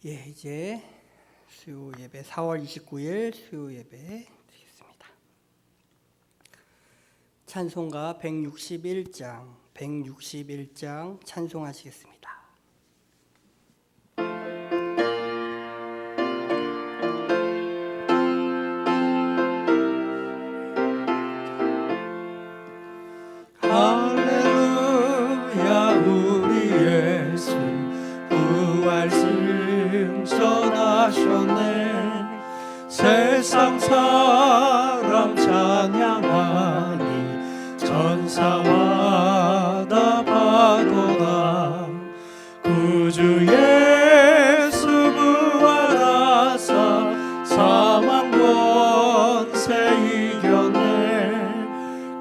이제 수요 예배 4월 29일 수요 예배 드리겠습니다. 찬송가 161장 찬송하시겠습니다. 할렐루야 우리 예수 부활승 전하셨네. 세상 사람 찬양하니 전사마다 바도다. 구주 예수 부활하사 사망 권세 이겼네.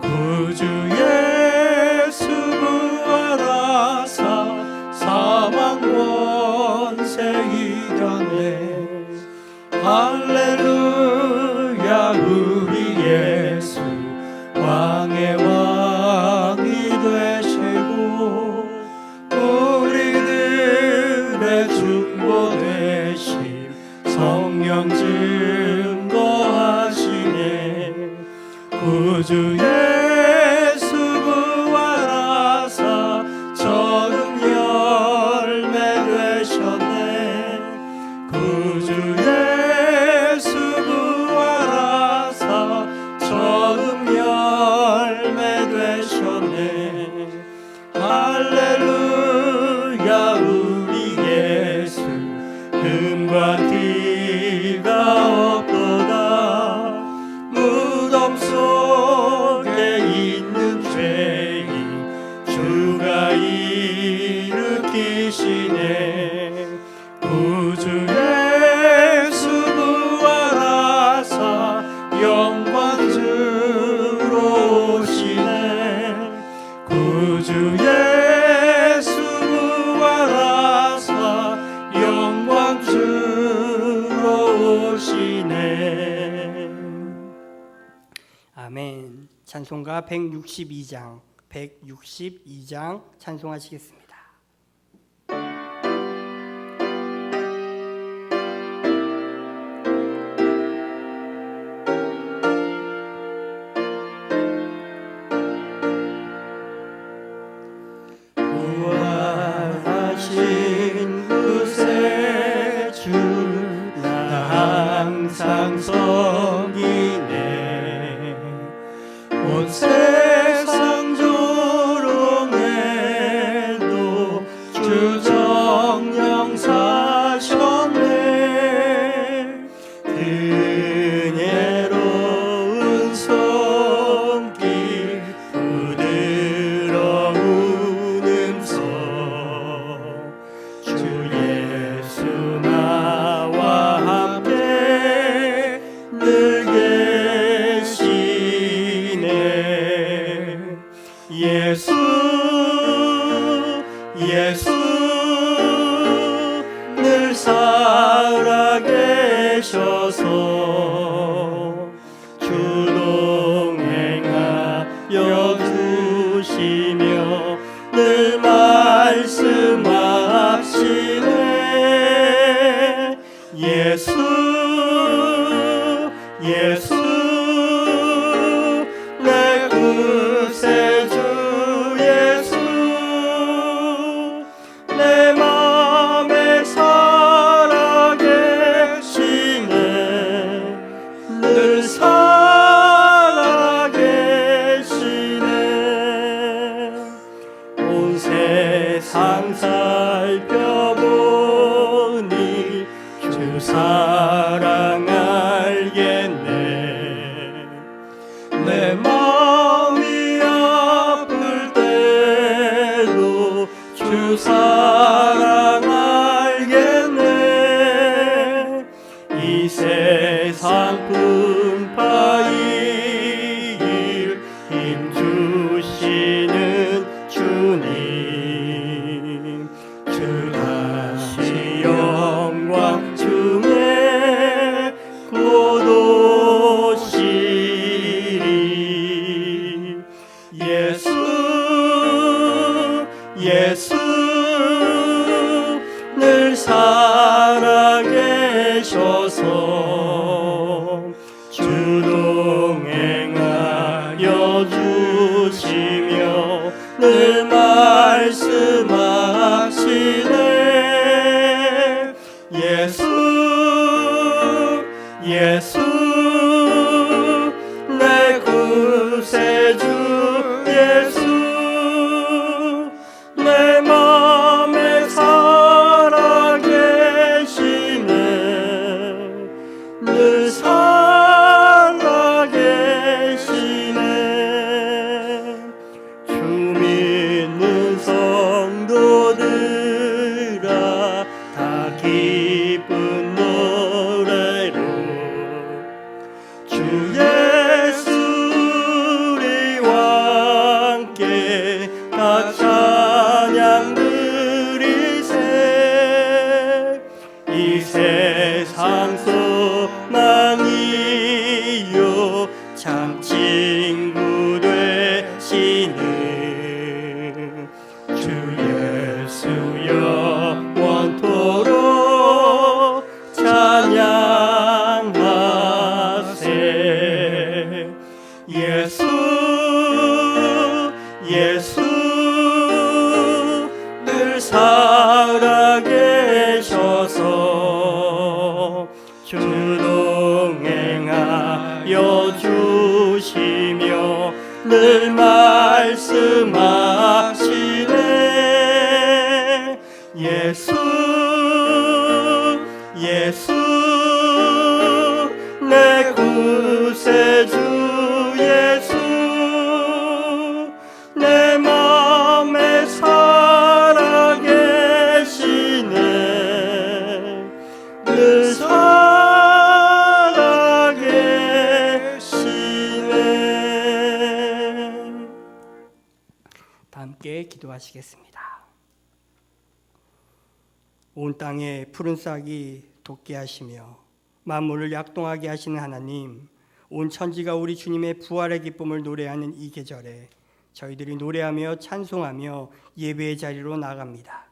구주 예수 부활하사 사망 권세 이겼네. 할렐루야 우리 예수 왕의 왕이 되시고 우리들의 중보 되심 성령 증거하시네. 구주 예수 부활하사 적은 열매 되셨네. 구주 예수 부활하사 적은 열매 되셨네. 할렐루야 우리 예수 흠과 티가 없도다. 무덤 속에 있는 죄인 주가 일으키시네. 구주 예수 부활하사 영광 주로 오시네. 구주 예수 부활하사 영광 주로 오시네. 아멘. 찬송가 162장 찬송하시겠습니다. 부활하신 그새 주 나 항상 섬기네. 온 세상 조롱해도 주 정령 사셨네. 은혜로운 손길 부드러운 음성 주 예수 나와 함께 늘 계시네. 예수 늘 살아계셔서 주동행하여 주시며 늘 말씀하시네. 예수 내 구세주 예수 내 맘에 살아계시네. 늘 살아계시네. 온 세상 살펴보니 주 사랑 알겠네. 내 마음이 아플 때도 주 사랑 알겠네. 이 세상 풍파일 힘 주시는 주님 주 다시 영광 중에 곧 오시리. 예수 늘 살아 예수 예수 내 구세주 예수 내 맘에 살아계시네 늘 살아계시네 주 믿는 성도들아 다 기쁜 노래로 주 예수 우리와 함께 다 찬양 드리세 이 세상 소망이요 참 친구 되시는 주 예수 영원토록 찬양하세 예수 예수 늘 살아계셔서 주 동행하여 주시며 늘 말씀하시네 예수 예수 내 구세주 예수 내 맘에 살아계시네 늘 살아계시네 다 함께 기도하시겠습니다. 온 땅에 푸른 싹이 돋게 하시며 만물을 약동하게 하시는 하나님, 온 천지가 우리 주님의 부활의 기쁨을 노래하는 이 계절에 저희들이 노래하며 찬송하며 예배의 자리로 나갑니다.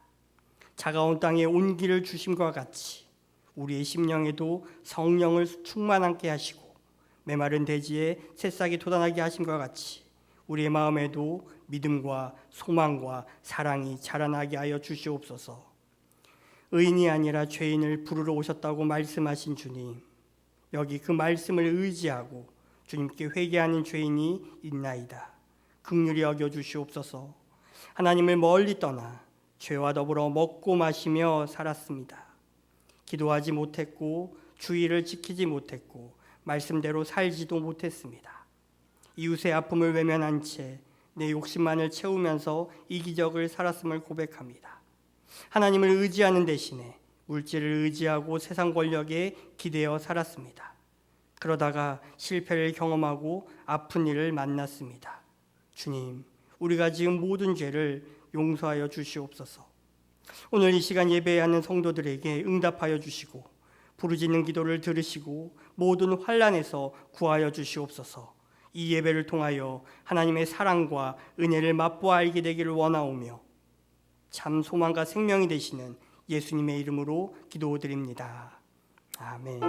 차가운 땅에 온기를 주심과 같이 우리의 심령에도 성령을 충만하게 하시고 메마른 대지에 새싹이 돋아나게 하심과 같이 우리의 마음에도 믿음과 소망과 사랑이 자라나게 하여 주시옵소서. 의인이 아니라 죄인을 부르러 오셨다고 말씀하신 주님, 여기 그 말씀을 의지하고 주님께 회개하는 죄인이 있나이다. 긍휼히 여겨 주시옵소서. 하나님을 멀리 떠나 죄와 더불어 먹고 마시며 살았습니다. 기도하지 못했고 주의를 지키지 못했고 말씀대로 살지도 못했습니다. 이웃의 아픔을 외면한 채 내 욕심만을 채우면서 이기적을 살았음을 고백합니다. 하나님을 의지하는 대신에 물질을 의지하고 세상 권력에 기대어 살았습니다. 그러다가 실패를 경험하고 아픈 일을 만났습니다. 주님, 우리가 지은 모든 죄를 용서하여 주시옵소서. 오늘 이 시간 예배하는 성도들에게 응답하여 주시고 부르짖는 기도를 들으시고 모든 환난에서 구하여 주시옵소서. 이 예배를 통하여 하나님의 사랑과 은혜를 맛보아 알게 되기를 원하오며 참 소망과 생명이 되시는 예수님의 이름으로 기도드립니다. 아멘.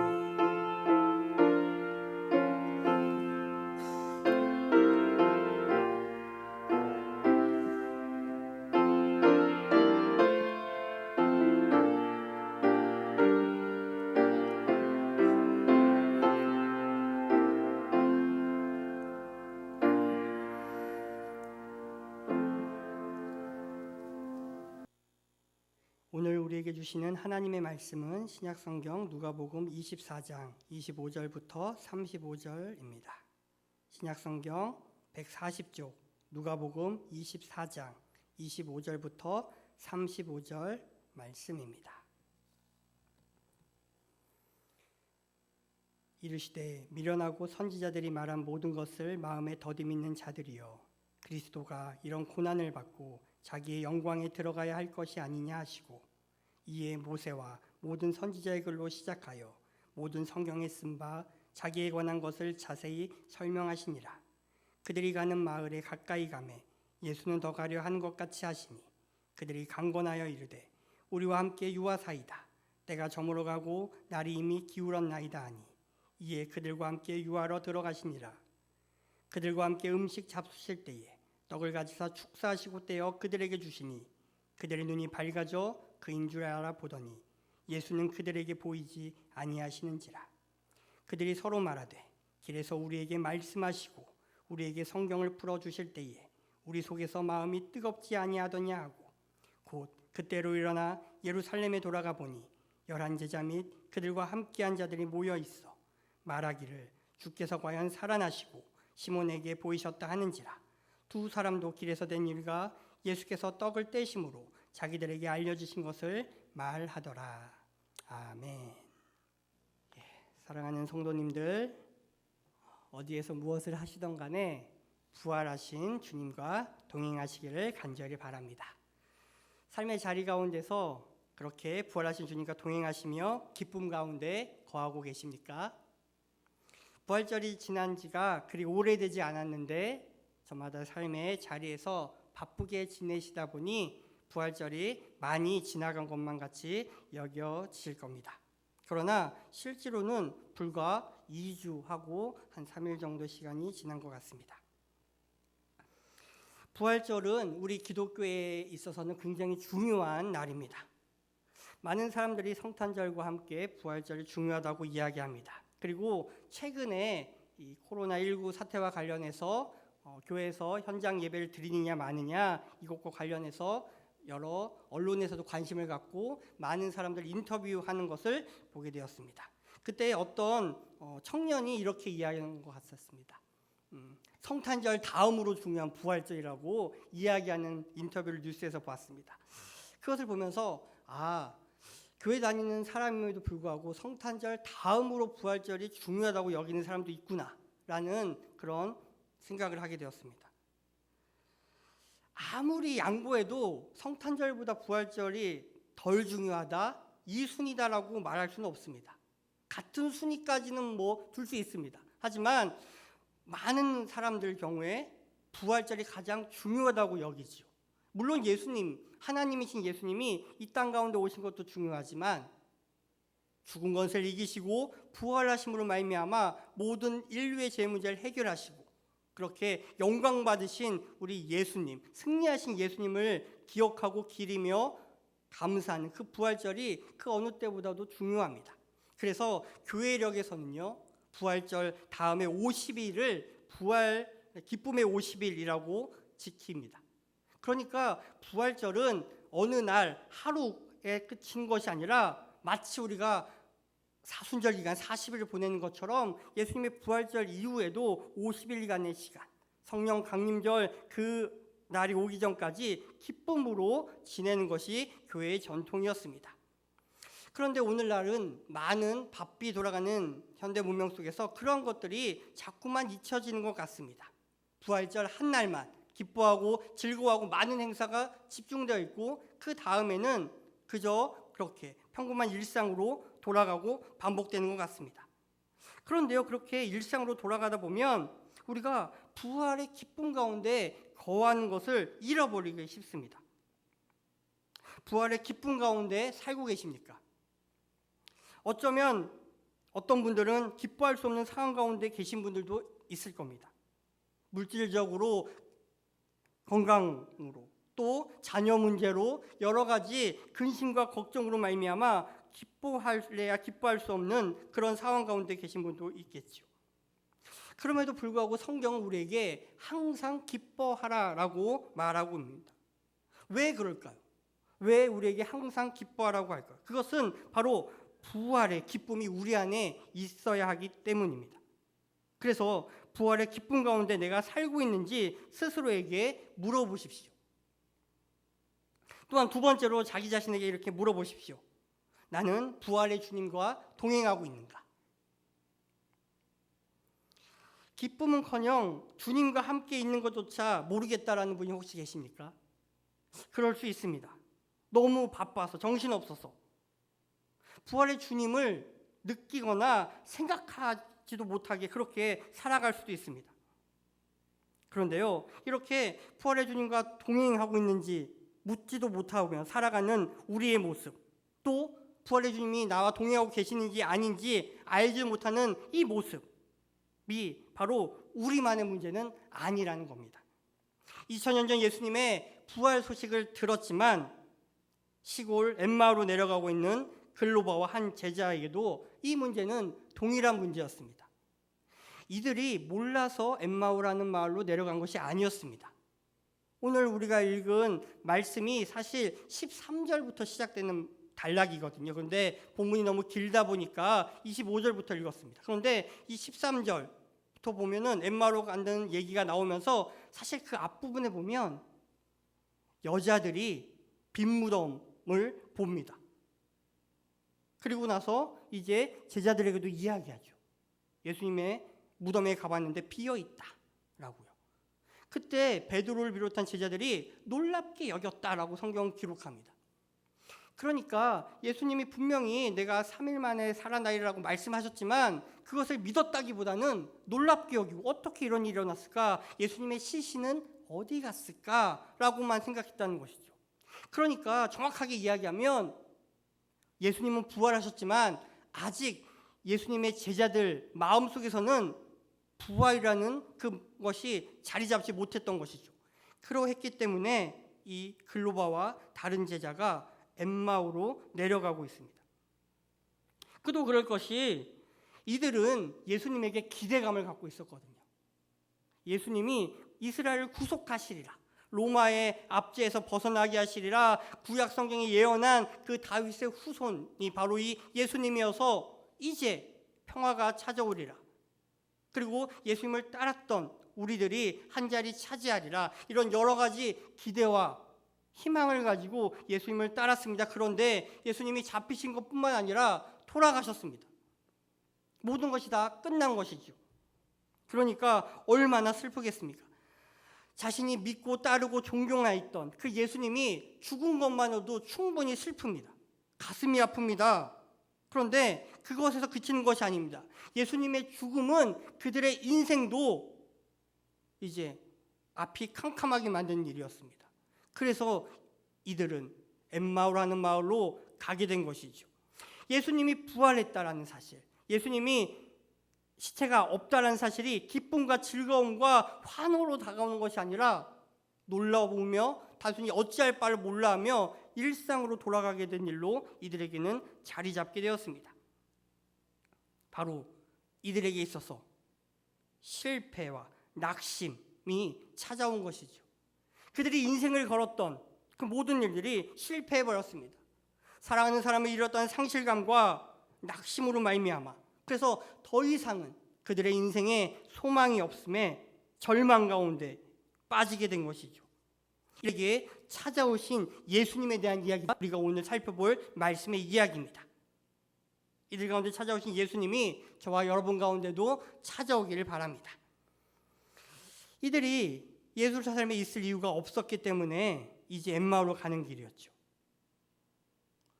오늘 우리에게 주시는 하나님의 말씀은 신약성경 누가복음 24장 25절부터 35절입니다. 신약성경 140쪽 누가복음 24장 25절부터 35절 말씀입니다. 이르시되 미련하고 선지자들이 말한 모든 것을 마음에 더디 믿는 자들이여, 그리스도가 이런 고난을 받고 자기의 영광에 들어가야 할 것이 아니냐 하시고, 이에 모세와 모든 선지자의 글로 시작하여 모든 성경에 쓴 바 자기에 관한 것을 자세히 설명하시니라. 그들이 가는 마을에 가까이 가매 예수는 더 가려 한 것 같이 하시니, 그들이 강권하여 이르되 우리와 함께 유하사이다. 때가 저물어 가고 날이 이미 기울었나이다 하니, 이에 그들과 함께 유하러 들어가시니라. 그들과 함께 음식 잡수실 때에 떡을 가지사 축사하시고 떼어 그들에게 주시니, 그들의 눈이 밝아져 그인 줄 알아보더니 예수는 그들에게 보이지 아니하시는지라. 그들이 서로 말하되 길에서 우리에게 말씀하시고 우리에게 성경을 풀어주실 때에 우리 속에서 마음이 뜨겁지 아니하더냐 하고 곧 그때로 일어나 예루살렘에 돌아가 보니 11 제자 및 그들과 함께한 자들이 모여 있어 말하기를 주께서 과연 살아나시고 시몬에게 보이셨다 하는지라. 두 사람도 길에서 된 일과 예수께서 떡을 떼심으로 자기들에게 알려주신 것을 말하더라. 아멘. 사랑하는 성도님들, 어디에서 무엇을 하시던 간에 부활하신 주님과 동행하시기를 간절히 바랍니다. 삶의 자리 가운데서 그렇게 부활하신 주님과 동행하시며 기쁨 가운데 거하고 계십니까? 부활절이 지난 지가 그리 오래되지 않았는데 저마다 삶의 자리에서 바쁘게 지내시다 보니 부활절이 많이 지나간 것만 같이 여겨질 겁니다. 그러나 실제로는 불과 2주하고 한 3일 정도 시간이 지난 것 같습니다. 부활절은 우리 기독교에 있어서는 굉장히 중요한 날입니다. 많은 사람들이 성탄절과 함께 부활절이 중요하다고 이야기합니다. 그리고 최근에 이 코로나19 사태와 관련해서 교회에서 현장 예배를 드리느냐 마느냐 이것과 관련해서 여러 언론에서도 관심을 갖고 많은 사람들 인터뷰하는 것을 보게 되었습니다. 그때 어떤 청년이 이렇게 이야기하는 것 같았습니다. 성탄절 다음으로 중요한 부활절이라고 이야기하는 인터뷰를 뉴스에서 봤습니다. 그것을 보면서 교회 다니는 사람임에도 불구하고 성탄절 다음으로 부활절이 중요하다고 여기는 사람도 있구나라는 그런 생각을 하게 되었습니다. 아무리 양보해도 성탄절보다 부활절이 덜 중요하다, 이 순위다라고 말할 수는 없습니다. 같은 순위까지는 둘 수 있습니다. 하지만 많은 사람들 경우에 부활절이 가장 중요하다고 여기죠. 물론 예수님, 하나님이신 예수님이 이 땅 가운데 오신 것도 중요하지만 죽은 것을 이기시고 부활하심으로 말미암아 모든 인류의 죄 문제를 해결하시고 그렇게 영광 받으신 우리 예수님, 승리하신 예수님을 기억하고 기리며 감사하는 그 부활절이 그 어느 때보다도 중요합니다. 그래서 교회력에서는요, 부활절 다음에 50일을 기쁨의 50일이라고 지킵니다. 그러니까 부활절은 어느 날 하루에 끝인 것이 아니라 마치 우리가 사순절 기간 40일을 보내는 것처럼 예수님의 부활절 이후에도 50일간의 시간, 성령 강림절 그 날이 오기 전까지 기쁨으로 지내는 것이 교회의 전통이었습니다. 그런데 오늘날은 많은 바삐 돌아가는 현대 문명 속에서 그런 것들이 자꾸만 잊혀지는 것 같습니다. 부활절 한 날만 기뻐하고 즐거워하고 많은 행사가 집중되어 있고 그 다음에는 그저 그렇게 평범한 일상으로 돌아가고 반복되는 것 같습니다. 그런데요, 그렇게 일상으로 돌아가다 보면 우리가 부활의 기쁨 가운데 거하는 것을 잃어버리기 쉽습니다. 부활의 기쁨 가운데 살고 계십니까? 어쩌면 어떤 분들은 기뻐할 수 없는 상황 가운데 계신 분들도 있을 겁니다. 물질적으로, 건강으로, 또 자녀 문제로 여러 가지 근심과 걱정으로 말미암아 기뻐할래야 기뻐할 수 없는 그런 상황 가운데 계신 분도 있겠죠. 그럼에도 불구하고 성경은 우리에게 항상 기뻐하라라고 말하고 있습니다. 왜 그럴까요? 왜 우리에게 항상 기뻐하라고 할까요? 그것은 바로 부활의 기쁨이 우리 안에 있어야 하기 때문입니다. 그래서 부활의 기쁨 가운데 내가 살고 있는지 스스로에게 물어보십시오. 또한 두 번째로 자기 자신에게 이렇게 물어보십시오. 나는 부활의 주님과 동행하고 있는가? 기쁨은커녕 주님과 함께 있는 것조차 모르겠다라는 분이 혹시 계십니까? 그럴 수 있습니다. 너무 바빠서 정신없어서 부활의 주님을 느끼거나 생각하지도 못하게 그렇게 살아갈 수도 있습니다. 그런데요, 이렇게 부활의 주님과 동행하고 있는지 묻지도 못하고 살아가는 우리의 모습, 또 부활의 주님이 나와 동행하고 계시는지 아닌지 알지 못하는 이 모습이 바로 우리만의 문제는 아니라는 겁니다. 2000년 전 예수님의 부활 소식을 들었지만 시골 엠마오로 내려가고 있는 글로바와 한 제자에게도 이 문제는 동일한 문제였습니다. 이들이 몰라서 엠마오라는 마을로 내려간 것이 아니었습니다. 오늘 우리가 읽은 말씀이 사실 13절부터 시작되는 단락이거든요. 그런데 본문이 너무 길다 보니까 25절부터 읽었습니다. 그런데 이 13절부터 보면은 엠마오로 간다는 얘기가 나오면서 사실 그 앞부분에 보면 여자들이 빈 무덤을 봅니다. 그리고 나서 이제 제자들에게도 이야기하죠. 예수님의 무덤에 가봤는데 비어 있다라고요. 그때 베드로를 비롯한 제자들이 놀랍게 여겼다라고 성경은 기록합니다. 그러니까 예수님이 분명히 내가 3일 만에 살아나리라고 말씀하셨지만 그것을 믿었다기보다는 놀랍게 여기고 어떻게 이런 일이 일어났을까? 예수님의 시신은 어디 갔을까라고만 생각했다는 것이죠. 그러니까 정확하게 이야기하면 예수님은 부활하셨지만 아직 예수님의 제자들 마음속에서는 부활이라는 그것이 자리 잡지 못했던 것이죠. 그러했기 때문에 이 글로바와 다른 제자가 엠마오로 내려가고 있습니다. 그도 그럴 것이 이들은 예수님에게 기대감을 갖고 있었거든요. 예수님이 이스라엘을 구속하시리라, 로마의 압제에서 벗어나게 하시리라, 구약 성경이 예언한 그 다윗의 후손이 바로 이 예수님이어서 이제 평화가 찾아오리라, 그리고 예수님을 따랐던 우리들이 한 자리 차지하리라, 이런 여러 가지 기대와 희망을 가지고 예수님을 따랐습니다. 그런데 예수님이 잡히신 것뿐만 아니라 돌아가셨습니다. 모든 것이 다 끝난 것이죠. 그러니까 얼마나 슬프겠습니까? 자신이 믿고 따르고 존경하였던 그 예수님이 죽은 것만으로도 충분히 슬픕니다. 가슴이 아픕니다. 그런데 그것에서 그치는 것이 아닙니다. 예수님의 죽음은 그들의 인생도 이제 앞이 캄캄하게 만드는 일이었습니다. 그래서 이들은 엠마오라는 마을로 가게 된 것이죠. 예수님이 부활했다라는 사실, 예수님이 시체가 없다라는 사실이 기쁨과 즐거움과 환호로 다가오는 것이 아니라 놀라우며 단순히 어찌할 바를 몰라하며 일상으로 돌아가게 된 일로 이들에게는 자리 잡게 되었습니다. 바로 이들에게 있어서 실패와 낙심이 찾아온 것이죠. 그들이 인생을 걸었던 그 모든 일들이 실패해버렸습니다. 사랑하는 사람을 잃었던 상실감과 낙심으로 말미암아 그래서 더 이상은 그들의 인생에 소망이 없음에 절망 가운데 빠지게 된 것이죠. 이렇게 찾아오신 예수님에 대한 이야기가 우리가 오늘 살펴볼 말씀의 이야기입니다. 이들 가운데 찾아오신 예수님이 저와 여러분 가운데도 찾아오기를 바랍니다. 이들이 예루살렘에 삶에 있을 이유가 없었기 때문에 이제 엠마오로 가는 길이었죠.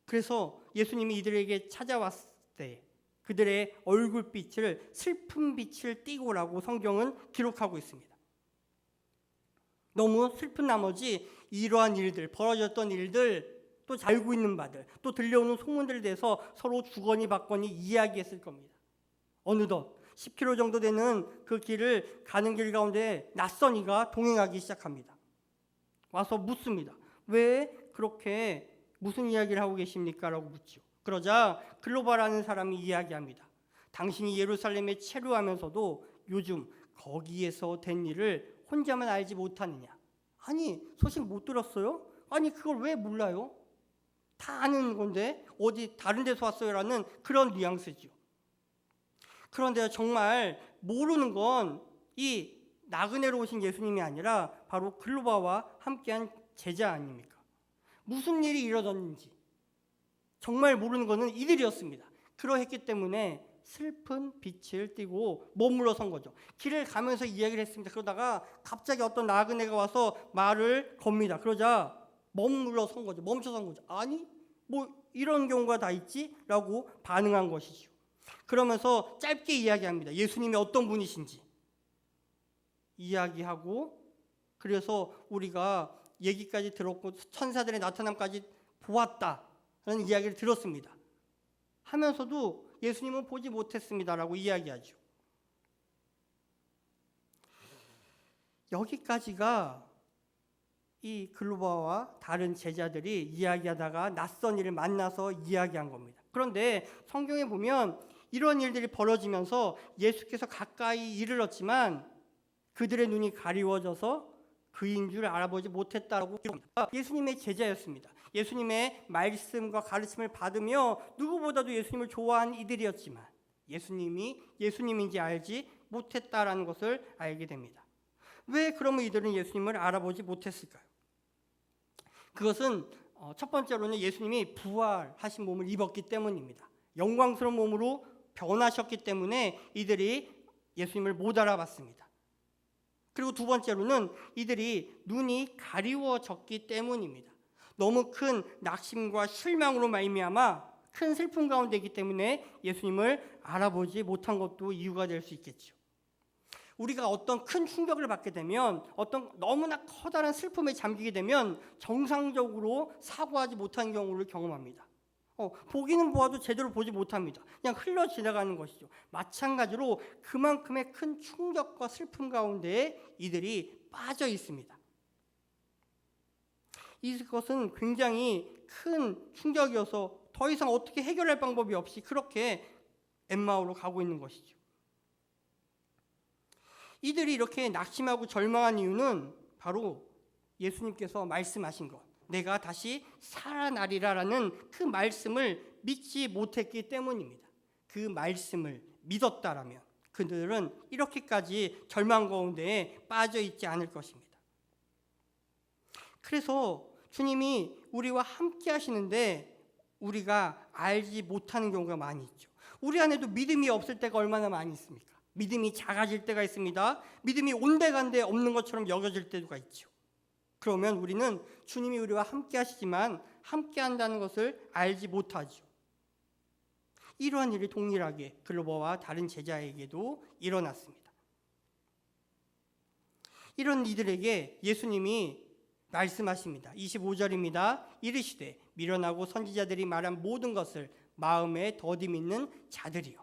그래서 예수님이 이들에게 찾아왔을 때 그들의 얼굴빛을 슬픈 빛을 띠고라고 성경은 기록하고 있습니다. 너무 슬픈 나머지 이러한 일들, 벌어졌던 일들, 또 알고 있는 바들, 또 들려오는 소문들에 대해서 서로 주거니 받거니 이야기했을 겁니다. 어느덧 10km 정도 되는 그 길을 가는 길 가운데 낯선 이가 동행하기 시작합니다. 와서 묻습니다. 왜 그렇게 무슨 이야기를 하고 계십니까? 라고 묻죠. 그러자 글로바라는 사람이 이야기합니다. 당신이 예루살렘에 체류하면서도 요즘 거기에서 된 일을 혼자만 알지 못하느냐? 아니, 소식 못 들었어요? 아니, 그걸 왜 몰라요? 다 아는 건데 어디 다른 데서 왔어요? 라는 그런 뉘앙스죠. 그런데 정말 모르는 건 이 나그네로 오신 예수님이 아니라 바로 글로바와 함께한 제자 아닙니까? 무슨 일이 일어났는지 정말 모르는 것은 이들이었습니다. 그러했기 때문에 슬픈 빛을 띠고 머물러 선 거죠. 길을 가면서 이야기를 했습니다. 그러다가 갑자기 어떤 나그네가 와서 말을 겁니다. 그러자 머물러 선 거죠. 멈춰 선 거죠. 아니, 뭐 이런 경우가 다 있지? 라고 반응한 것이죠. 그러면서 짧게 이야기합니다. 예수님이 어떤 분이신지 이야기하고, 그래서 우리가 얘기까지 들었고 천사들의 나타남까지 보았다라는 이야기를 들었습니다. 하면서도 예수님은 보지 못했습니다라고 이야기하죠. 여기까지가 이 글로바와 다른 제자들이 이야기하다가 낯선 이를 만나서 이야기한 겁니다. 그런데 성경에 보면 이런 일들이 벌어지면서 예수께서 가까이 이르렀지만 그들의 눈이 가리워져서 그인 줄 알아보지 못했다라고 기록합니다. 예수님의 제자였습니다. 예수님의 말씀과 가르침을 받으며 누구보다도 예수님을 좋아한 이들이었지만 예수님이 예수님인지 알지 못했다라는 것을 알게 됩니다. 왜 그러면 이들은 예수님을 알아보지 못했을까요? 그것은 첫 번째로는 예수님이 부활하신 몸을 입었기 때문입니다. 영광스러운 몸으로 변하셨기 때문에 이들이 예수님을 못 알아봤습니다. 그리고 두 번째로는 이들이 눈이 가리워졌기 때문입니다. 너무 큰 낙심과 실망으로 말미암아 큰 슬픔 가운데 있기 때문에 예수님을 알아보지 못한 것도 이유가 될 수 있겠죠. 우리가 어떤 큰 충격을 받게 되면, 어떤 너무나 커다란 슬픔에 잠기게 되면 정상적으로 사고하지 못한 경우를 경험합니다. 보기는 보아도 제대로 보지 못합니다. 그냥 흘러 지나가는 것이죠. 마찬가지로 그만큼의 큰 충격과 슬픔 가운데 이들이 빠져 있습니다. 이것은 굉장히 큰 충격이어서 더 이상 어떻게 해결할 방법이 없이 그렇게 엠마오로 가고 있는 것이죠. 이들이 이렇게 낙심하고 절망한 이유는 바로 예수님께서 말씀하신 것, 내가 다시 살아나리라라는 그 말씀을 믿지 못했기 때문입니다. 그 말씀을 믿었다라면 그들은 이렇게까지 절망 가운데 빠져 있지 않을 것입니다. 그래서 주님이 우리와 함께 하시는데 우리가 알지 못하는 경우가 많이 있죠. 우리 안에도 믿음이 없을 때가 얼마나 많이 있습니까? 믿음이 작아질 때가 있습니다. 믿음이 온데간데 없는 것처럼 여겨질 때가 있죠. 그러면 우리는 주님이 우리와 함께 하시지만 함께 한다는 것을 알지 못하죠. 이러한 일이 동일하게 글로버와 다른 제자에게도 일어났습니다. 이런 이들에게 예수님이 말씀하십니다. 25절입니다. 이르시되 미련하고 선지자들이 말한 모든 것을 마음에 더디 믿는 자들이요.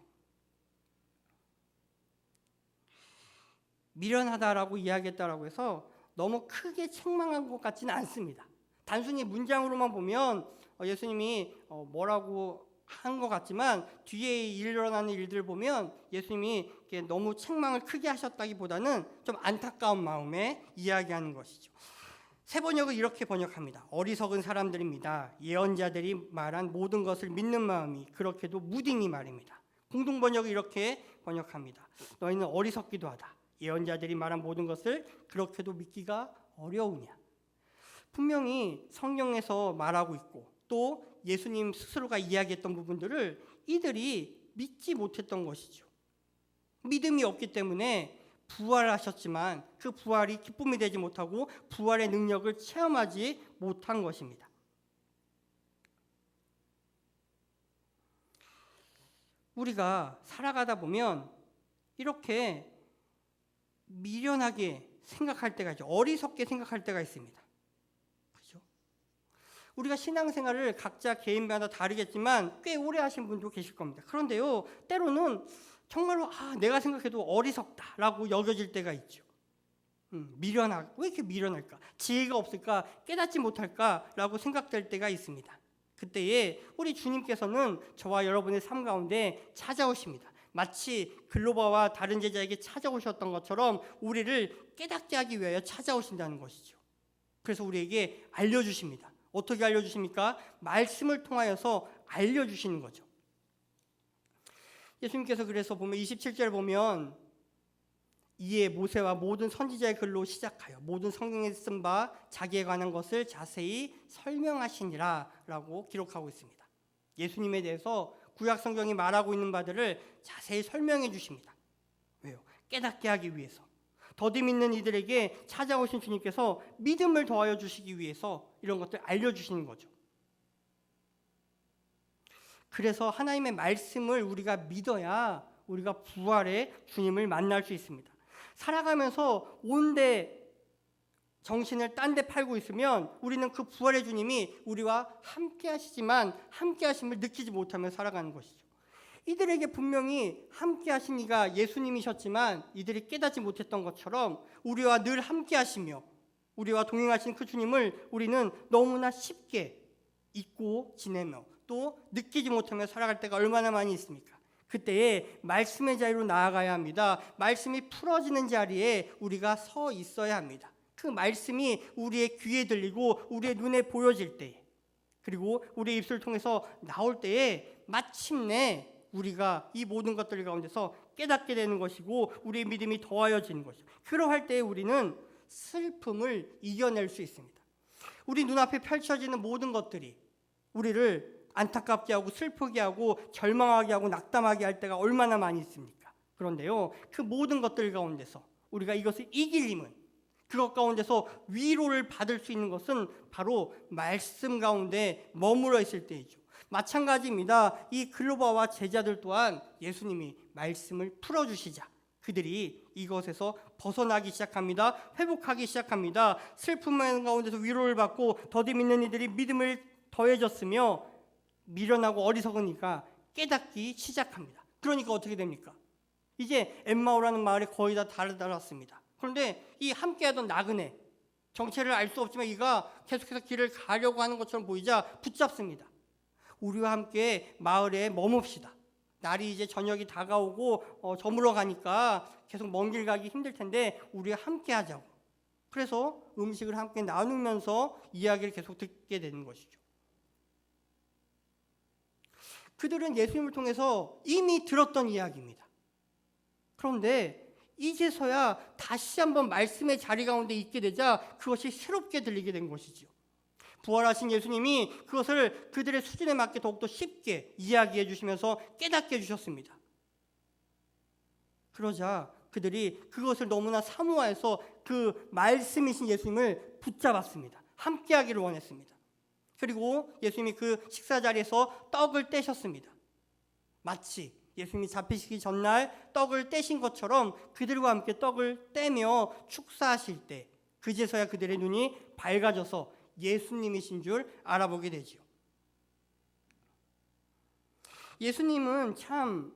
미련하다라고 이야기했다라고 해서 너무 크게 책망한 것 같지는 않습니다. 단순히 문장으로만 보면 예수님이 뭐라고 한 것 같지만 뒤에 일어나는 일들을 보면 예수님이 너무 책망을 크게 하셨다기보다는 좀 안타까운 마음에 이야기하는 것이죠. 새 번역은 이렇게 번역합니다. 어리석은 사람들입니다. 예언자들이 말한 모든 것을 믿는 마음이 그렇게도 무디니 말입니다. 공동 번역은 이렇게 번역합니다. 너희는 어리석기도 하다. 예언자들이 말한 모든 것을 그렇게도 믿기가 어려우냐. 분명히 성경에서 말하고 있고 또 예수님 스스로가 이야기했던 부분들을 이들이 믿지 못했던 것이죠. 믿음이 없기 때문에 부활하셨지만 그 부활이 기쁨이 되지 못하고 부활의 능력을 체험하지 못한 것입니다. 우리가 살아가다 보면 이렇게 미련하게 생각할 때가 있죠. 어리석게 생각할 때가 있습니다. 그렇죠? 우리가 신앙생활을 각자 개인마다 다르겠지만 꽤 오래 하신 분도 계실 겁니다. 그런데요, 때로는 정말로 내가 생각해도 어리석다라고 여겨질 때가 있죠. 미련하고 왜 이렇게 미련할까? 지혜가 없을까? 깨닫지 못할까라고 생각될 때가 있습니다. 그때에 우리 주님께서는 저와 여러분의 삶 가운데 찾아오십니다. 마치 글로바와 다른 제자에게 찾아오셨던 것처럼 우리를 깨닫게 하기 위하여 찾아오신다는 것이죠. 그래서 우리에게 알려주십니다. 어떻게 알려주십니까? 말씀을 통하여서 알려주시는 거죠. 예수님께서 그래서 보면 27절 보면 이에 모세와 모든 선지자의 글로 시작하여 모든 성경에 쓴 바 자기에 관한 것을 자세히 설명하시니라 라고 기록하고 있습니다. 예수님에 대해서 구약 성경이 말하고 있는 바들을 자세히 설명해 주십니다. 왜요? 깨닫게 하기 위해서. 더디 믿는 이들에게 찾아오신 주님께서 믿음을 더하여 주시기 위해서 이런 것들 알려주시는 거죠. 그래서 하나님의 말씀을 우리가 믿어야 우리가 부활의 주님을 만날 수 있습니다. 살아가면서 온데 정신을 딴 데 팔고 있으면 우리는 그 부활의 주님이 우리와 함께 하시지만 함께 하심을 느끼지 못하며 살아가는 것이죠. 이들에게 분명히 함께 하신 이가 예수님이셨지만 이들이 깨닫지 못했던 것처럼 우리와 늘 함께 하시며 우리와 동행하신 그 주님을 우리는 너무나 쉽게 잊고 지내며 또 느끼지 못하며 살아갈 때가 얼마나 많이 있습니까? 그때에 말씀의 자리로 나아가야 합니다. 말씀이 풀어지는 자리에 우리가 서 있어야 합니다. 그 말씀이 우리의 귀에 들리고 우리의 눈에 보여질 때에, 그리고 우리의 입술을 통해서 나올 때에 마침내 우리가 이 모든 것들 가운데서 깨닫게 되는 것이고 우리의 믿음이 더하여지는 것이죠. 그러할 때에 우리는 슬픔을 이겨낼 수 있습니다. 우리 눈앞에 펼쳐지는 모든 것들이 우리를 안타깝게 하고 슬프게 하고 절망하게 하고 낙담하게 할 때가 얼마나 많이 있습니까? 그런데요, 그 모든 것들 가운데서 우리가 이것을 이길 힘은, 그것 가운데서 위로를 받을 수 있는 것은 바로 말씀 가운데 머물러 있을 때이죠. 마찬가지입니다. 이 글로바와 제자들 또한 예수님이 말씀을 풀어주시자 그들이 이것에서 벗어나기 시작합니다. 회복하기 시작합니다. 슬픔 가운데서 위로를 받고 더디 믿는 이들이 믿음을 더해졌으며 미련하고 어리석으니까 깨닫기 시작합니다. 그러니까 어떻게 됩니까? 이제 엠마오라는 마을에 거의 다 달았습니다. 그런데 이 함께하던 나그네, 정체를 알 수 없지만 이가 계속해서 길을 가려고 하는 것처럼 보이자 붙잡습니다. 우리와 함께 마을에 머뭅시다. 날이 이제 저녁이 다가오고 저물어 가니까 계속 먼 길 가기 힘들 텐데 우리와 함께 하자고. 그래서 음식을 함께 나누면서 이야기를 계속 듣게 되는 것이죠. 그들은 예수님을 통해서 이미 들었던 이야기입니다. 그런데 이제서야 다시 한번 말씀의 자리 가운데 있게 되자 그것이 새롭게 들리게 된 것이죠. 부활하신 예수님이 그것을 그들의 수준에 맞게 더욱더 쉽게 이야기해 주시면서 깨닫게 해주셨습니다. 그러자 그들이 그것을 너무나 사모해서 그 말씀이신 예수님을 붙잡았습니다. 함께하기를 원했습니다. 그리고 예수님이 그 식사 자리에서 떡을 떼셨습니다. 마치 예수님이 잡히시기 전날 떡을 떼신 것처럼 그들과 함께 떡을 떼며 축사하실 때 그제서야 그들의 눈이 밝아져서 예수님이신 줄 알아보게 되지요. 예수님은 참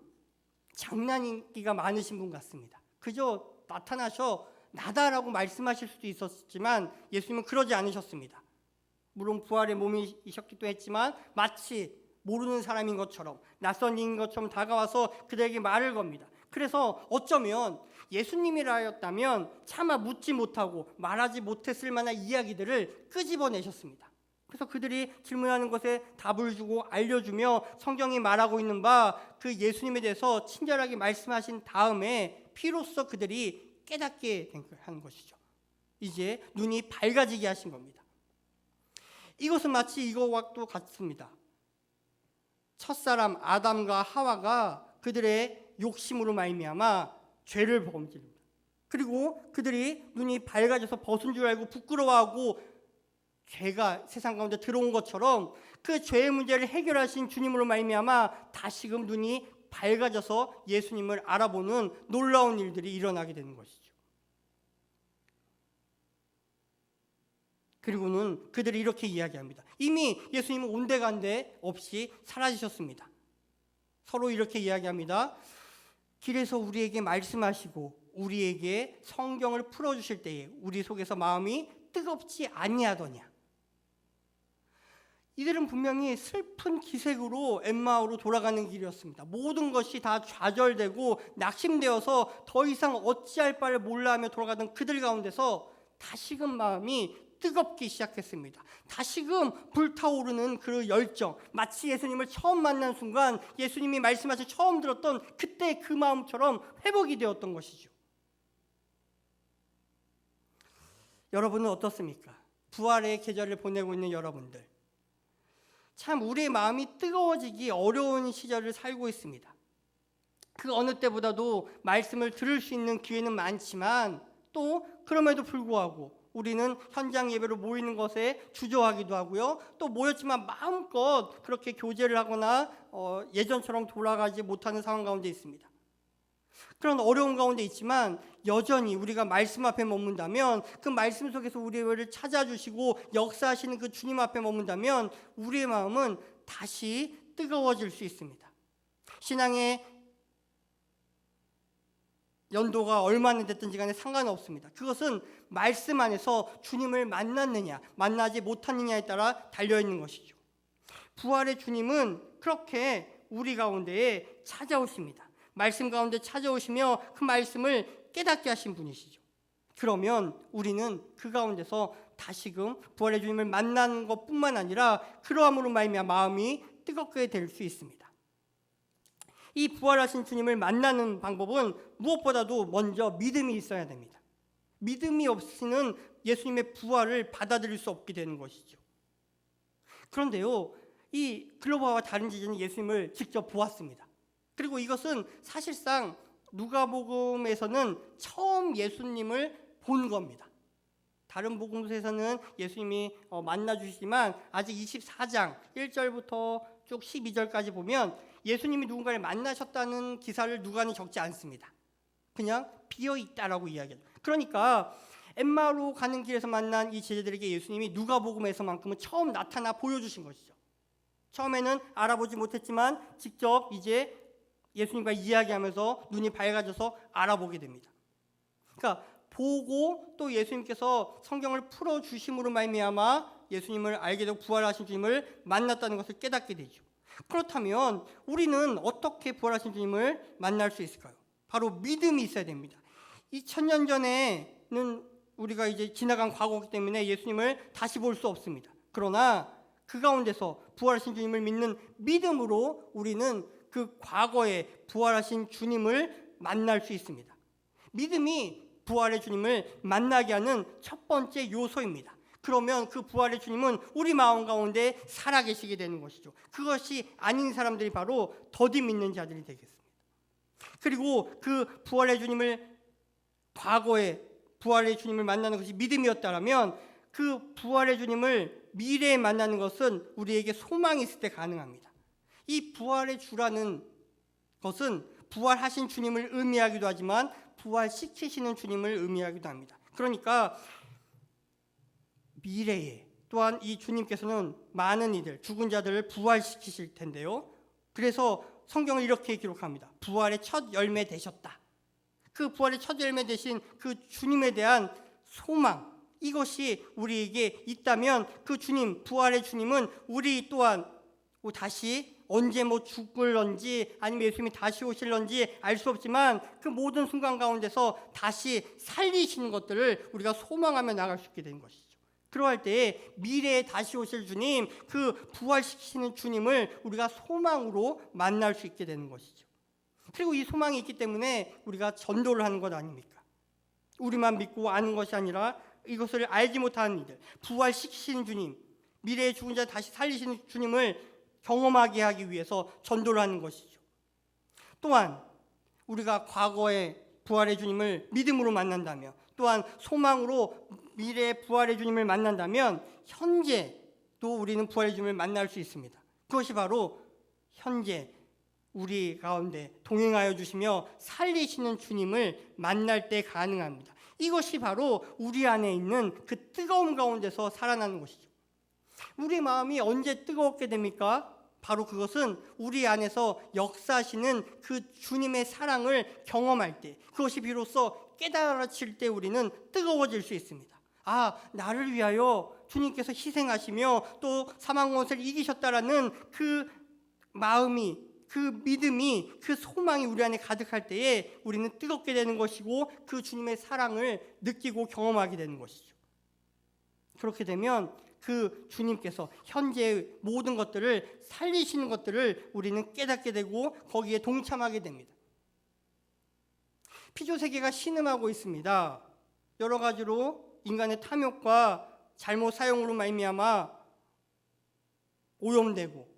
장난기가 많으신 분 같습니다. 그저 나타나셔 나다라고 말씀하실 수도 있었지만 예수님은 그러지 않으셨습니다. 물론 부활의 몸이셨기도 했지만 마치 모르는 사람인 것처럼 낯선 이인 것처럼 다가와서 그들에게 말을 겁니다. 그래서 어쩌면 예수님이라 하였다면 차마 묻지 못하고 말하지 못했을 만한 이야기들을 끄집어내셨습니다. 그래서 그들이 질문하는 것에 답을 주고 알려주며 성경이 말하고 있는 바 그 예수님에 대해서 친절하게 말씀하신 다음에 비로소 그들이 깨닫게 한 것이죠. 이제 눈이 밝아지게 하신 겁니다. 이것은 마치 이거와 또 같습니다. 첫사람 아담과 하와가 그들의 욕심으로 말미암아 죄를 범죄합니다. 그리고 그들이 눈이 밝아져서 벗은 줄 알고 부끄러워하고 죄가 세상 가운데 들어온 것처럼 그 죄의 문제를 해결하신 주님으로 말미암아 다시금 눈이 밝아져서 예수님을 알아보는 놀라운 일들이 일어나게 되는 것이죠. 그리고는 그들이 이렇게 이야기합니다. 이미 예수님은 온데간데 없이 사라지셨습니다. 서로 이렇게 이야기합니다. 길에서 우리에게 말씀하시고 우리에게 성경을 풀어주실 때에 우리 속에서 마음이 뜨겁지 아니하더냐. 이들은 분명히 슬픈 기색으로 엠마오로 돌아가는 길이었습니다. 모든 것이 다 좌절되고 낙심되어서 더 이상 어찌할 바를 몰라하며 돌아가던 그들 가운데서 다시금 마음이 뜨겁기 시작했습니다. 다시금 불타오르는 그 열정, 마치 예수님을 처음 만난 순간 예수님이 말씀하신 처음 들었던 그때 그 마음처럼 회복이 되었던 것이죠. 여러분은 어떻습니까? 부활의 계절을 보내고 있는 여러분들, 참 우리의 마음이 뜨거워지기 어려운 시절을 살고 있습니다. 그 어느 때보다도 말씀을 들을 수 있는 기회는 많지만 또 그럼에도 불구하고 우리는 현장 예배로 모이는 것에 주저하기도 하고요. 또 모였지만 마음껏 그렇게 교제를 하거나 예전처럼 돌아가지 못하는 상황 가운데 있습니다. 그런 어려운 가운데 있지만 여전히 우리가 말씀 앞에 머문다면 그 말씀 속에서 우리를 찾아주시고 역사하시는 그 주님 앞에 머문다면 우리의 마음은 다시 뜨거워질 수 있습니다. 신앙의 연도가 얼마나 됐든지 간에 상관없습니다. 그것은 말씀 안에서 주님을 만났느냐 만나지 못하느냐에 따라 달려있는 것이죠. 부활의 주님은 그렇게 우리 가운데에 찾아오십니다. 말씀 가운데 찾아오시며 그 말씀을 깨닫게 하신 분이시죠. 그러면 우리는 그 가운데서 다시금 부활의 주님을 만나는 것뿐만 아니라 그러함으로 말미암아 마음이 뜨겁게 될 수 있습니다. 이 부활하신 주님을 만나는 방법은 무엇보다도 먼저 믿음이 있어야 됩니다. 믿음이 없이는 예수님의 부활을 받아들일 수 없게 되는 것이죠. 그런데요, 이 글로바와 다른 제자는 예수님을 직접 보았습니다. 그리고 이것은 사실상 누가복음에서는 처음 예수님을 본 겁니다. 다른 복음서에서는 예수님이 만나주시지만 아직 24장 1절부터 쭉 12절까지 보면 예수님이 누군가를 만나셨다는 기사를 누가는 적지 않습니다. 그냥 비어있다라고 이야기해요. 그러니까 엠마오로 가는 길에서 만난 이 제자들에게 예수님이 누가복음에서만큼은 처음 나타나 보여주신 것이죠. 처음에는 알아보지 못했지만 직접 이제 예수님과 이야기하면서 눈이 밝아져서 알아보게 됩니다. 그러니까 보고 또 예수님께서 성경을 풀어주심으로 말미암아 예수님을 알게 되고 부활하신 주님을 만났다는 것을 깨닫게 되죠. 그렇다면 우리는 어떻게 부활하신 주님을 만날 수 있을까요? 바로 믿음이 있어야 됩니다. 2000년 전에는 우리가 이제 지나간 과거이기 때문에 예수님을 다시 볼 수 없습니다. 그러나 그 가운데서 부활하신 주님을 믿는 믿음으로 우리는 그 과거에 부활하신 주님을 만날 수 있습니다. 믿음이 부활의 주님을 만나게 하는 첫 번째 요소입니다. 그러면 그 부활의 주님은 우리 마음 가운데 살아계시게 되는 것이죠. 그것이 아닌 사람들이 바로 더디 믿는 자들이 되겠습니다. 그리고 그 부활의 주님을 과거에 부활의 주님을 만나는 것이 믿음이었다면 그 부활의 주님을 미래에 만나는 것은 우리에게 소망이 있을 때 가능합니다. 이 부활의 주라는 것은 부활하신 주님을 의미하기도 하지만 부활시키시는 주님을 의미하기도 합니다. 그러니까 미래에 또한 이 주님께서는 많은 이들, 죽은 자들을 부활시키실 텐데요. 그래서 성경을 이렇게 기록합니다. 부활의 첫 열매 되셨다. 그 부활의 첫 열매 되신 그 주님에 대한 소망, 이것이 우리에게 있다면 그 주님, 부활의 주님은 우리 또한 다시 언제 죽을런지 아니면 예수님이 다시 오실런지 알 수 없지만 그 모든 순간 가운데서 다시 살리시는 것들을 우리가 소망하며 나갈 수 있게 된 것이죠. 그러할 때에 미래에 다시 오실 주님, 그 부활시키시는 주님을 우리가 소망으로 만날 수 있게 되는 것이죠. 그리고 이 소망이 있기 때문에 우리가 전도를 하는 것 아닙니까? 우리만 믿고 아는 것이 아니라 이것을 알지 못하는 이들, 부활시키시는 주님, 미래의 죽은 자 다시 살리시는 주님을 경험하게 하기 위해서 전도를 하는 것이죠. 또한 우리가 과거의 부활의 주님을 믿음으로 만난다면, 또한 소망으로 미래의 부활의 주님을 만난다면 현재도 우리는 부활의 주님을 만날 수 있습니다. 그것이 바로 현재 우리 가운데 동행하여 주시며 살리시는 주님을 만날 때 가능합니다. 이것이 바로 우리 안에 있는 그 뜨거움 가운데서 살아나는 것이죠. 우리 마음이 언제 뜨거웠게 됩니까? 바로 그것은 우리 안에서 역사하시는 그 주님의 사랑을 경험할 때, 그것이 비로소 깨달아질 때 우리는 뜨거워질 수 있습니다. 아, 나를 위하여 주님께서 희생하시며 또 사망권세를 이기셨다라는 그 마음이, 그 믿음이, 그 소망이 우리 안에 가득할 때에 우리는 뜨겁게 되는 것이고 그 주님의 사랑을 느끼고 경험하게 되는 것이죠. 그렇게 되면 그 주님께서 현재의 모든 것들을 살리시는 것들을 우리는 깨닫게 되고 거기에 동참하게 됩니다. 피조세계가 신음하고 있습니다. 여러 가지로 인간의 탐욕과 잘못 사용으로 말미암아 오염되고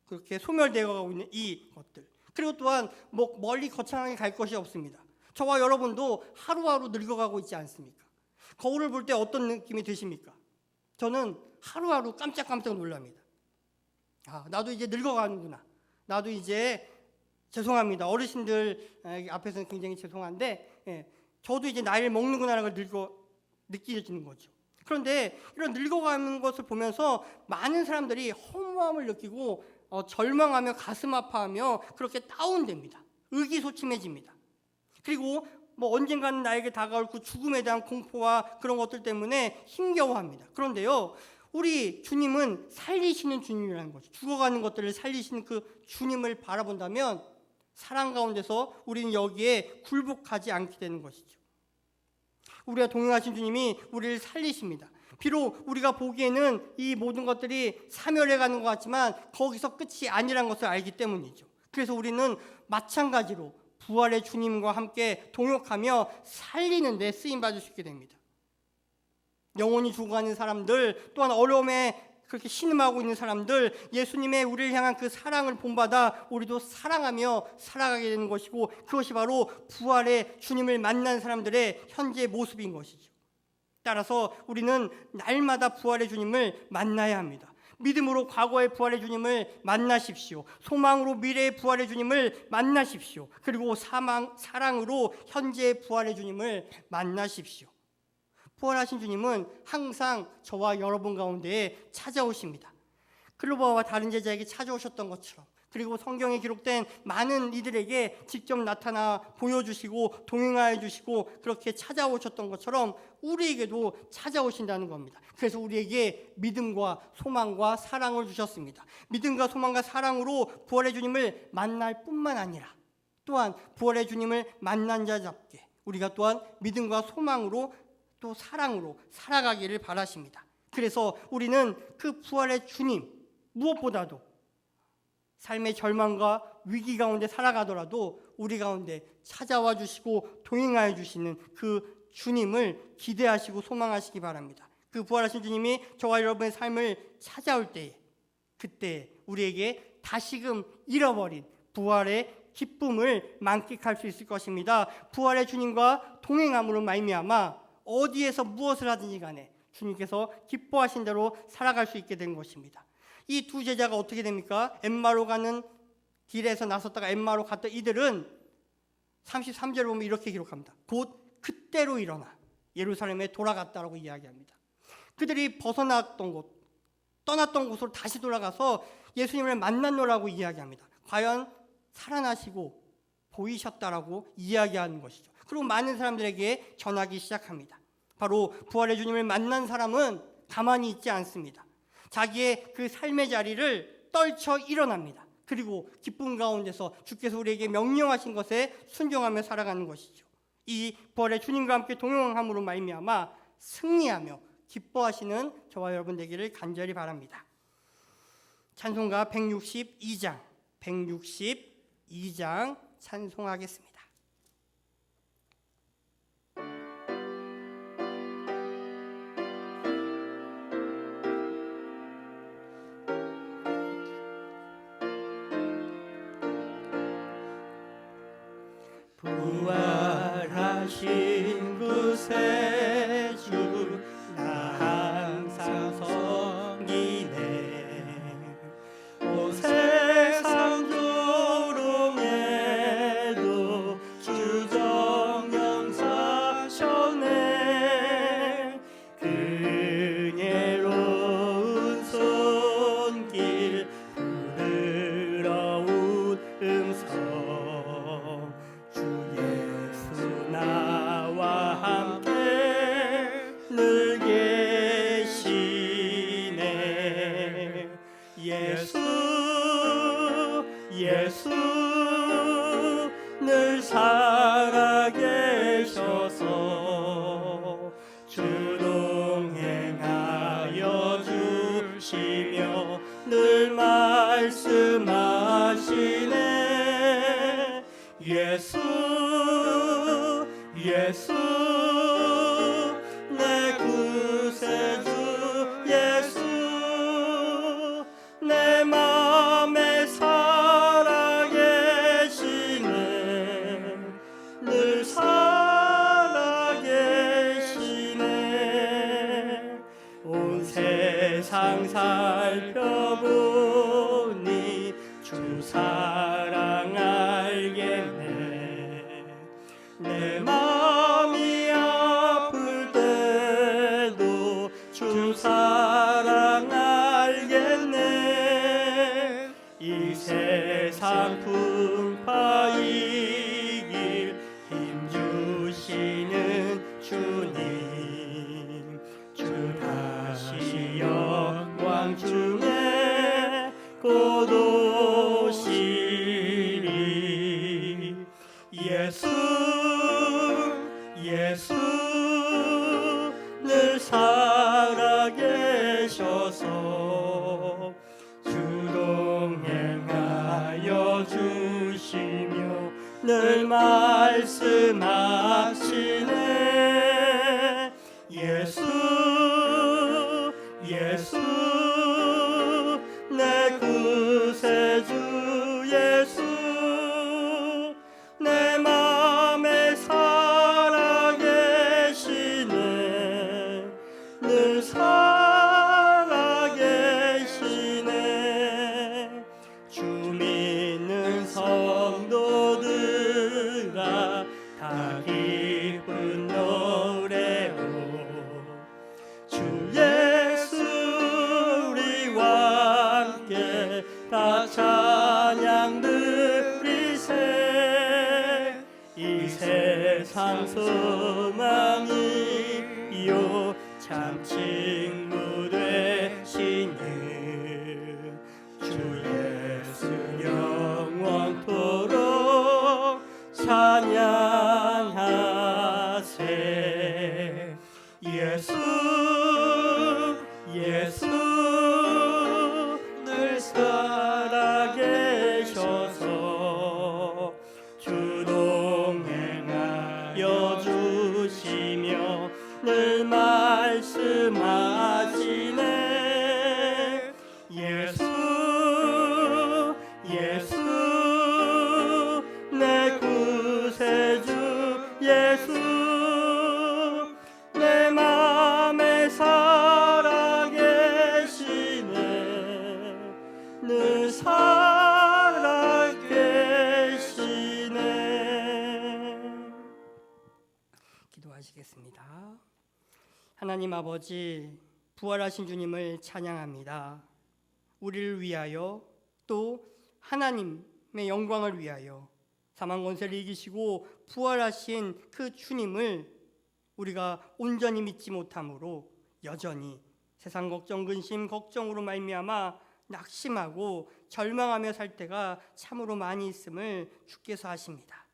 그렇게 소멸되어 가고 있는 이 것들. 그리고 또한 멀리 거창하게 갈 것이 없습니다. 저와 여러분도 하루하루 늙어가고 있지 않습니까? 거울을 볼 때 어떤 느낌이 드십니까? 저는 하루하루 깜짝깜짝 놀랍니다. 아, 나도 이제 늙어가는구나. 나도 이제 죄송합니다. 어르신들 앞에서는 굉장히 죄송한데 저도 이제 나이를 먹는구나라는 걸 느끼는 거죠. 그런데 이런 늙어가는 것을 보면서 많은 사람들이 허무함을 느끼고 절망하며 가슴 아파하며 그렇게 다운됩니다. 의기소침해집니다. 그리고 언젠가는 나에게 다가올 그 죽음에 대한 공포와 그런 것들 때문에 힘겨워합니다. 그런데요, 우리 주님은 살리시는 주님이라는 거죠. 죽어가는 것들을 살리시는 그 주님을 바라본다면 사랑 가운데서 우리는 여기에 굴복하지 않게 되는 것이죠. 우리가 동행하신 주님이 우리를 살리십니다. 비록 우리가 보기에는 이 모든 것들이 사멸해 가는 것 같지만 거기서 끝이 아니라는 것을 알기 때문이죠. 그래서 우리는 마찬가지로 부활의 주님과 함께 동역하며 살리는 데 쓰임받을 수 있게 됩니다. 영혼이 죽어가는 사람들, 또한 어려움에 그렇게 신음하고 있는 사람들, 예수님의 우리를 향한 그 사랑을 본받아 우리도 사랑하며 살아가게 되는 것이고, 그것이 바로 부활의 주님을 만난 사람들의 현재 모습인 것이죠. 따라서 우리는 날마다 부활의 주님을 만나야 합니다. 믿음으로 과거의 부활의 주님을 만나십시오. 소망으로 미래의 부활의 주님을 만나십시오. 그리고 사랑으로 현재의 부활의 주님을 만나십시오. 부활하신 주님은 항상 저와 여러분 가운데에 찾아오십니다. 클로바와 다른 제자에게 찾아오셨던 것처럼, 그리고 성경에 기록된 많은 이들에게 직접 나타나 보여주시고 동행하여 주시고 그렇게 찾아오셨던 것처럼 우리에게도 찾아오신다는 겁니다. 그래서 우리에게 믿음과 소망과 사랑을 주셨습니다. 믿음과 소망과 사랑으로 부활의 주님을 만날 뿐만 아니라 또한 부활의 주님을 만난 자답게 우리가 또한 믿음과 소망으로 또 사랑으로 살아가기를 바라십니다. 그래서 우리는 그 부활의 주님, 무엇보다도 삶의 절망과 위기 가운데 살아가더라도 우리 가운데 찾아와 주시고 동행하여 주시는 그 주님을 기대하시고 소망하시기 바랍니다. 그 부활하신 주님이 저와 여러분의 삶을 찾아올 때에, 그때 우리에게 다시금 잃어버린 부활의 기쁨을 만끽할 수 있을 것입니다. 부활의 주님과 동행함으로 말미암아 어디에서 무엇을 하든지 간에 주님께서 기뻐하신 대로 살아갈 수 있게 된 것입니다. 이 두 제자가 어떻게 됩니까? 엠마로 가는 길에서 나섰다가 엠마로 갔던 이들은 33절을 보면 이렇게 기록합니다. 곧 그때로 일어나 예루살렘에 돌아갔다라고 이야기합니다. 그들이 벗어났던 곳, 떠났던 곳으로 다시 돌아가서 예수님을 만났노라고 이야기합니다. 과연 살아나시고 보이셨다라고 이야기하는 것이죠. 그리고 많은 사람들에게 전하기 시작합니다. 바로 부활의 주님을 만난 사람은 가만히 있지 않습니다. 자기의 그 삶의 자리를 떨쳐 일어납니다. 그리고 기쁨 가운데서 주께서 우리에게 명령하신 것에 순종하며 살아가는 것이죠. 이 부활의 주님과 함께 동행함으로 말미암아 승리하며 기뻐하시는 저와 여러분 되기를 간절히 바랍니다. 찬송가 162장 찬송하겠습니다. 부활하신 구세주 나 항상 섬기네. 온 세상 조롱에도 주 정령 사셨네. 그녀로운 손길 부드러운 음성 나와 함께 늘 계시네. 예수 늘 살아계셔서 주 동행하여 주시며 늘 말씀하시네. 예수 내 구세주 예수 내 맘에 살아계시네. 늘 살아계시네. 온 세상 살펴보니 주 사랑 알겠네. 내 마음이 주시며 늘 말씀하시네. 예수 예수 내 구세주 예수 내 맘에 살아계시네. 늘 살아계시네. 주 믿는 성도들아 다 기쁜 노래로 주 예수 우리와 함께 다 찬양 드리세. 이 세상 소망이요 참 친구 되시니 주 예수 영원토록 찬양하세. 예수 예수 늘 살아계셔서 주 동행하여 주시며 늘 말씀하시네. 예수 예수 내 구세주 예수 내 맘에 살아계시네. 늘 살아계시네. 기도하시겠습니다. 하나님 아버지, 부활하신 주님을 찬양합니다. 우리를 위하여 또 하나님의 영광을 위하여 사망 권세를 이기시고 부활하신 그 주님을 우리가 온전히 믿지 못함으로 여전히 세상 걱정, 근심, 걱정으로 말미암아 낙심하고 절망하며 살 때가 참으로 많이 있음을 주께서 아십니다.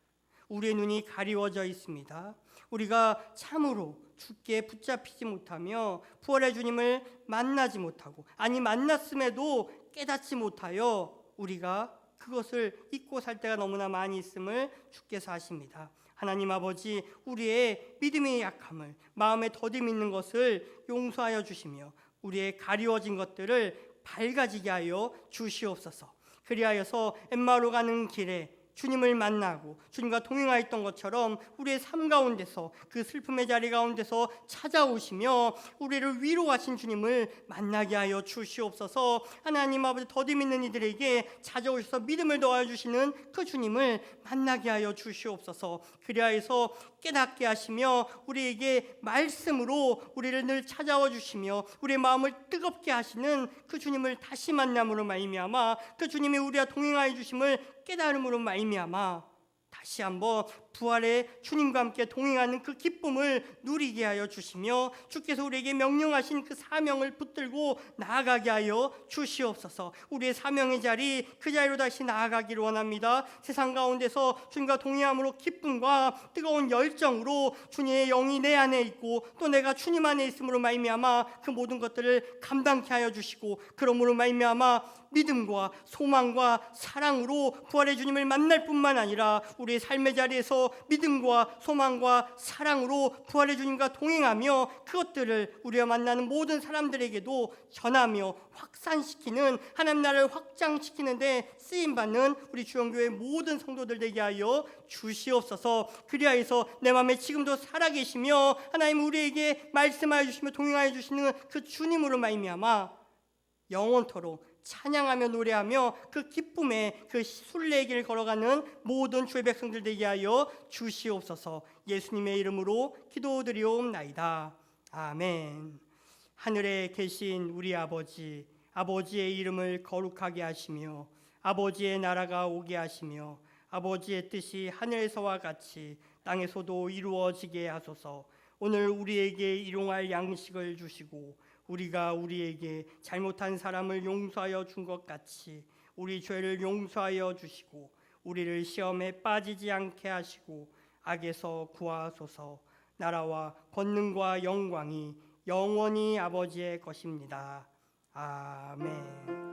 우리의 눈이 가리워져 있습니다. 우리가 참으로 주께 붙잡히지 못하며 부활의 주님을 만나지 못하고, 아니 만났음에도 깨닫지 못하여 우리가 그것을 잊고 살 때가 너무나 많이 있음을 주께서 아십니다. 하나님 아버지, 우리의 믿음의 약함을, 마음에 더디 믿는 것을 용서하여 주시며 우리의 가리워진 것들을 밝아지게 하여 주시옵소서. 그리하여서 엠마오로 가는 길에 주님을 만나고 주님과 동행하였던 것처럼 우리의 삶 가운데서 그 슬픔의 자리 가운데서 찾아오시며 우리를 위로하신 주님을 만나게 하여 주시옵소서. 하나님 아버지, 더디 믿는 이들에게 찾아오셔서 믿음을 더하여 주시는 그 주님을 만나게 하여 주시옵소서. 그리하여서 깨닫게 하시며 우리에게 말씀으로 우리를 늘 찾아와 주시며 우리의 마음을 뜨겁게 하시는 그 주님을 다시 만남으로 말미암아 그 주님이 우리와 동행하여 주심을 깨달음으로 말미암아 다시 한번 부활의 주님과 함께 동행하는 그 기쁨을 누리게 하여 주시며 주께서 우리에게 명령하신 그 사명을 붙들고 나아가게 하여 주시옵소서. 우리의 사명의 자리, 그 자리로 다시 나아가기를 원합니다. 세상 가운데서 주님과 동행함으로 기쁨과 뜨거운 열정으로 주님의 영이 내 안에 있고 또 내가 주님 안에 있음으로 말미암아 그 모든 것들을 감당케 하여 주시고, 그러므로 말미암아 믿음과 소망과 사랑으로 부활의 주님을 만날 뿐만 아니라 우리의 삶의 자리에서 믿음과 소망과 사랑으로 부활의 주님과 동행하며 그것들을 우리가 만나는 모든 사람들에게도 전하며 확산시키는, 하나님 나라를 확장시키는 데 쓰임받는 우리 주영교회 모든 성도들 되게 하여 주시옵소서. 그리하여서 내 마음에 지금도 살아계시며 하나님 우리에게 말씀하여 주시며 동행하여 주시는 그 주님으로 말미암아 영원토록 찬양하며 노래하며 그 기쁨의 그 순례의 길을 걸어가는 모든 주의 백성들 되게 하여 주시옵소서. 예수님의 이름으로 기도드리옵나이다. 아멘. 하늘에 계신 우리 아버지, 아버지의 이름을 거룩하게 하시며 아버지의 나라가 오게 하시며 아버지의 뜻이 하늘에서와 같이 땅에서도 이루어지게 하소서. 오늘 우리에게 일용할 양식을 주시고 우리가 우리에게 잘못한 사람을 용서하여 준 것 같이 우리 죄를 용서하여 주시고 우리를 시험에 빠지지 않게 하시고 악에서 구하소서. 나라와 권능과 영광이 영원히 아버지의 것입니다. 아멘.